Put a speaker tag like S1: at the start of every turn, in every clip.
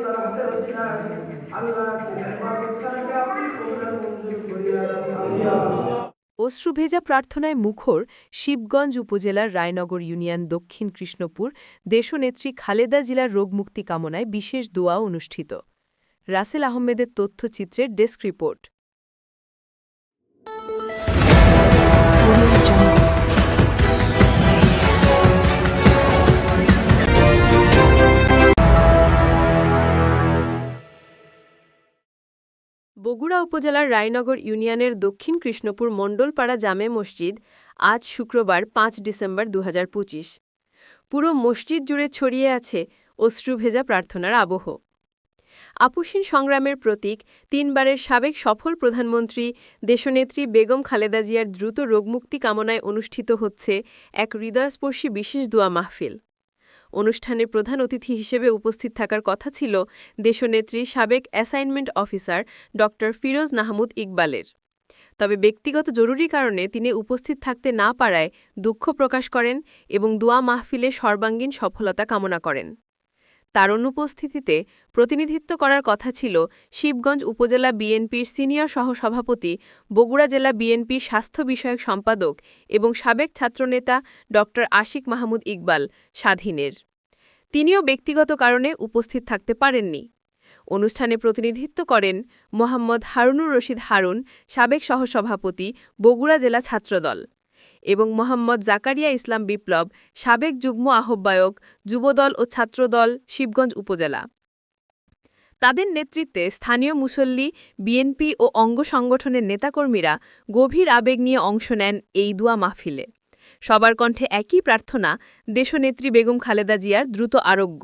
S1: তার হাতের ওসিলায় আল্লাহ আজকের ইবাদতখানাকে আপনি কবুল মঞ্জুর করিয়া দাও আল্লাহ।
S2: অশ্রুভেজা প্রার্থনায় মুখর শিবগঞ্জ উপজেলার রায়নগর ইউনিয়ন দক্ষিণ কৃষ্ণপুর দেশনেত্রী খালেদা জিলার রোগমুক্তি কামনায় বিশেষ দোয়া অনুষ্ঠিত। রাসেল আহমেদের তথ্যচিত্রের ডেস্ক রিপোর্ট। বগুড়া উপজেলার রায়নগর ইউনিয়নের দক্ষিণ কৃষ্ণপুর মণ্ডলপাড়া জামে মসজিদ আজ শুক্রবার ৫ ডিসেম্বর ২০২৫। পুরো মসজিদ জুড়ে ছড়িয়ে আছে অশ্রুভেজা প্রার্থনার আবহ। আপসীন সংগ্রামের প্রতীক তিনবারের সাবেক সফল প্রধানমন্ত্রী দেশনেত্রী বেগম খালেদা জিয়ার দ্রুত রোগমুক্তি কামনায় অনুষ্ঠিত হচ্ছে এক হৃদয়স্পর্শী বিশেষ দোয়া মাহফিল। অনুষ্ঠানে প্রধান অতিথি হিসেবে উপস্থিত থাকার কথা ছিল দেশনেত্রীর সাবেক অ্যাসাইনমেন্ট অফিসার ড. ফিরোজ মাহমুদ ইকবালের। তবে ব্যক্তিগত জরুরি কারণে তিনি উপস্থিত থাকতে না পারায় দুঃখ প্রকাশ করেন এবং দোয়া মাহফিলে সর্বাঙ্গীন সফলতা কামনা করেন। তার অনুপস্থিতিতে প্রতিনিধিত্ব করার কথা ছিল শিবগঞ্জ উপজেলা বিএনপির সিনিয়র সহসভাপতি, বগুড়া জেলা বিএনপির স্বাস্থ্য বিষয়ক সম্পাদক এবং সাবেক ছাত্রনেতা ড. আশিক মাহমুদ ইকবাল স্বাধীনের। তিনিও ব্যক্তিগত কারণে উপস্থিত থাকতে পারেননি। অনুষ্ঠানে প্রতিনিধিত্ব করেন মোহাম্মদ হারুনুর রশিদ হারুন, সাবেক সহসভাপতি, বগুড়া জেলা ছাত্রদল, এবং মোহাম্মদ জাকারিয়া ইসলাম বিপ্লব, সাবেক যুগ্ম আহ্বায়ক, যুবদল ও ছাত্রদল, শিবগঞ্জ উপজেলা। তাদের নেতৃত্বে স্থানীয় মুসল্লি, বিএনপি ও অঙ্গ সংগঠনের নেতাকর্মীরা গভীর আবেগ নিয়ে অংশ নেন এই দোয়া মাহফিলে। সবার কণ্ঠে একই প্রার্থনা, দেশনেত্রী বেগম খালেদা জিয়ার দ্রুত আরোগ্য।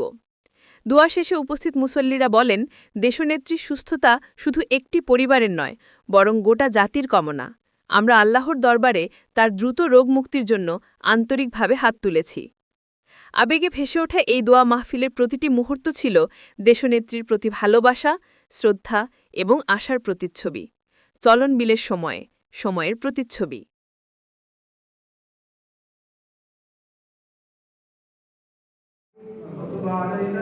S2: দোয়া শেষে উপস্থিত মুসল্লিরা বলেন, দেশনেত্রীর সুস্থতা শুধু একটি পরিবারের নয়, বরং গোটা জাতির কামনা। আমরা আল্লাহর দরবারে তার দ্রুত রোগ মুক্তির জন্য আন্তরিকভাবে হাত তুলেছি। আবেগে ভেসে ওঠা এই দোয়া মাহফিলের প্রতিটি মুহূর্ত ছিল দেশনেত্রীর প্রতি ভালোবাসা, শ্রদ্ধা এবং আশার প্রতিচ্ছবি। চলনবিলের সময়ের প্রতিচ্ছবি।
S1: وتب علينا